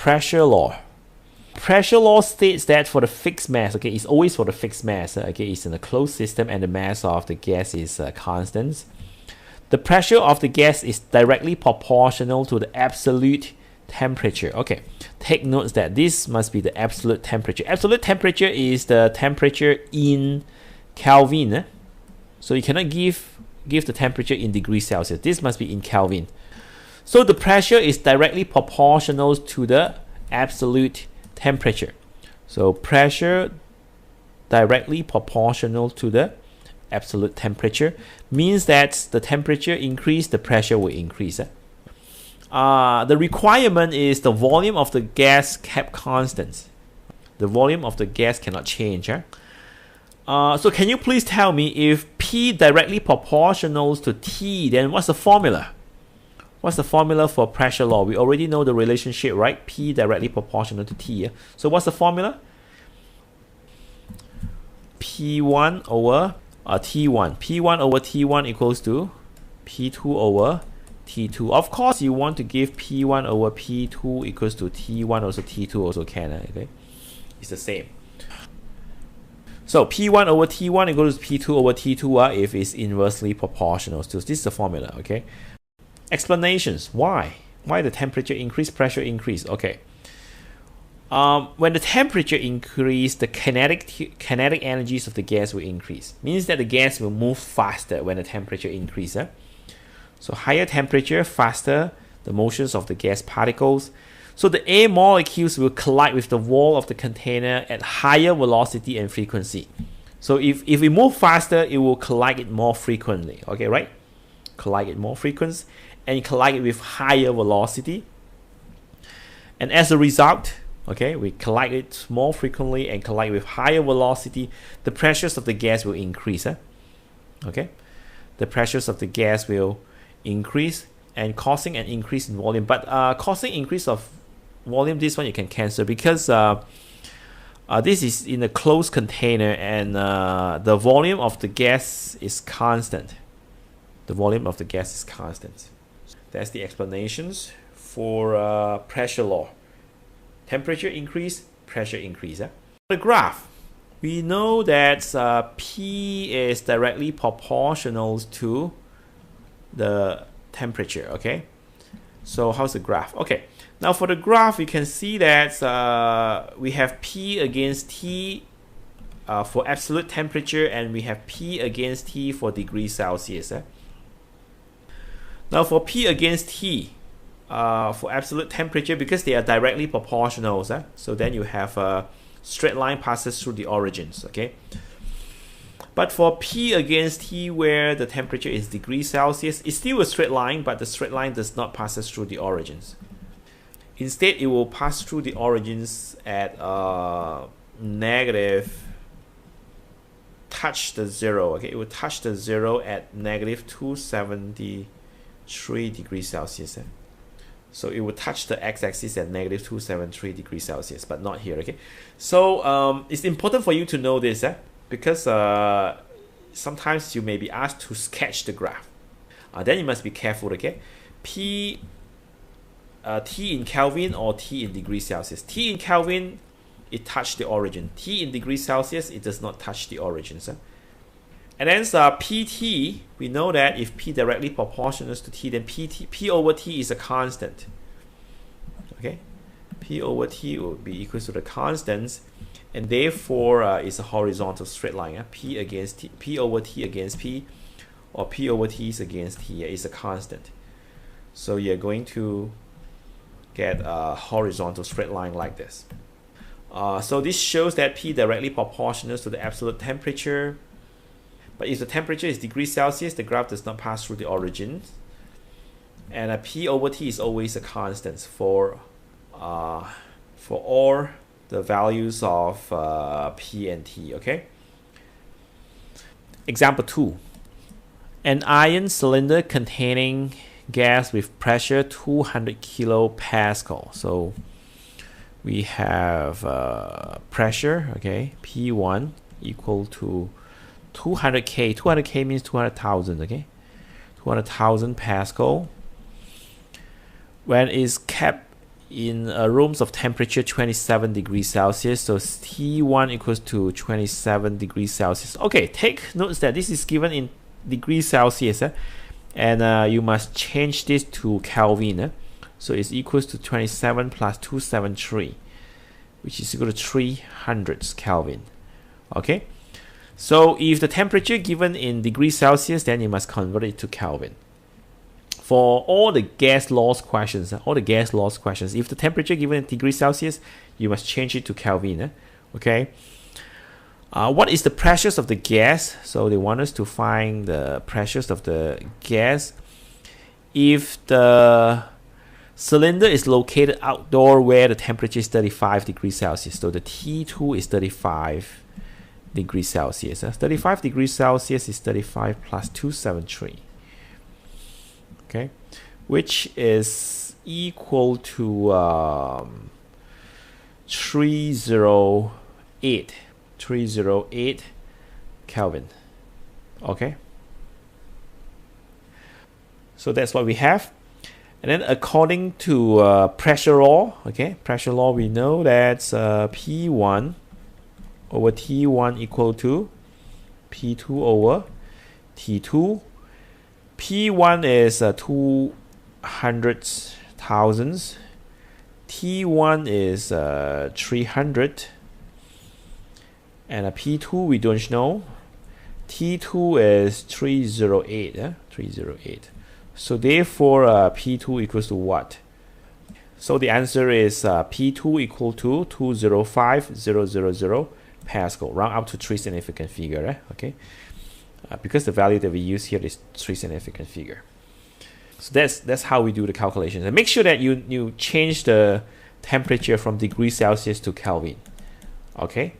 pressure law. Pressure law states that for the fixed mass, okay, it's always for the fixed mass, okay, it's in a closed system and the mass of the gas is constant. The pressure of the gas is directly proportional to the absolute temperature. Okay, take notes that this must be the absolute temperature. Absolute temperature is the temperature in Kelvin. So you cannot give the temperature in degrees Celsius. This must be in Kelvin. So the pressure is directly proportional to the absolute temperature. So pressure directly proportional to the absolute temperature means that the temperature increase, the pressure will increase. The requirement is the volume of the gas kept constant. The volume of the gas cannot change. So can you please tell me, if P directly proportional to T, then what's the formula? What's the formula for pressure law? We already know the relationship, right? P directly proportional to T. So what's the formula? P1 over T1. P1 over T1 equals to P2 over T2. Of course, you want to give P1 over P2 equals to T1 also T2 also can. Okay, it's the same. So P1 over T1 equals to P2 over T2 if it's inversely proportional. So this is the formula. Okay. Explanations. Why the temperature increase, pressure increase? Okay. When the temperature increase, the kinetic energies of the gas will increase. Means that the gas will move faster when the temperature increases. So higher temperature, faster the motions of the gas particles. So the air molecules will collide with the wall of the container at higher velocity and frequency. So if we move faster, it will collide it more frequently. Okay, right? Collide it more frequent and collide it with higher velocity. And as a result, okay, we collide it more frequently and collide with higher velocity, the pressures of the gas will increase. Okay, the pressures of the gas will increase and causing an increase in volume. But causing increase of volume, this one you can cancel because this is in a closed container and the volume of the gas is constant. The volume of the gas is constant. That's the explanations for pressure law. Temperature increase, pressure increase. The graph, we know that P is directly proportional to the temperature. Okay, so how's the graph? Okay, now for the graph, you can see that we have P against T for absolute temperature, and we have P against T for degrees Celsius. Now for P against T for absolute temperature, because they are directly proportional, so then you have a straight line passes through the origins. Okay, but for P against T, where the temperature is degrees Celsius, it's still a straight line, but the straight line does not pass through the origins. Instead, it will pass through the origins at negative, touch the zero. Okay, it will touch the zero at negative 273 degrees Celsius. So it will touch the x-axis at negative 273 degrees Celsius, but not here. Okay, so it's important for you to know this, because sometimes you may be asked to sketch the graph. Then you must be careful. Okay, T in Kelvin or T in degrees Celsius. T in Kelvin, it touched the origin. T in degrees Celsius, it does not touch the origins. And then PT, we know that if P directly proportional to T, then P over T is a constant. Okay, P over T will be equal to the constants, and therefore it's a horizontal straight line. P against T, P over T against P, or P over T is against T is a constant. So you're going to get a horizontal straight line like this. So this shows that P directly proportional to the absolute temperature. But if the temperature is degrees Celsius, the graph does not pass through the origin. And P over T is always a constant for all the values of P and T. Okay. Example 2. An iron cylinder containing gas with pressure 200 kilopascal. So we have pressure, okay, P1 equal to 200K. 200K means 200,000, okay? 200,000 Pascal. When it's kept in rooms of temperature 27 degrees Celsius. So T1 equals to 27 degrees Celsius. Okay, take notes that this is given in degrees Celsius, and you must change this to Kelvin. So it's equals to 27 plus 273, which is equal to 300 Kelvin. Okay, so if the temperature given in degrees Celsius, then you must convert it to Kelvin. For all the gas laws questions, if the temperature given in degrees Celsius, you must change it to Kelvin. Okay. What is the pressures of the gas? So they want us to find the pressures of the gas. If the cylinder is located outdoor where the temperature is 35 degrees Celsius, so the T2 is 35 degrees Celsius. 35 degrees Celsius is 35 plus 273. Okay, which is equal to 308 Kelvin. Okay, so that's what we have. And then according to pressure law, we know that's P1 over T1 equal to P2 over T2. P1 is 200 thousands. T1 is 300. And a P2 we don't know. T2 is 308. 308. So therefore P2 equals to what? So the answer is P2 equal to 205,000 Pascal. Round up to 3 significant figure. Okay. Because the value that we use here is 3 significant figure. So that's how we do the calculations. And make sure that you change the temperature from degrees Celsius to Kelvin. Okay.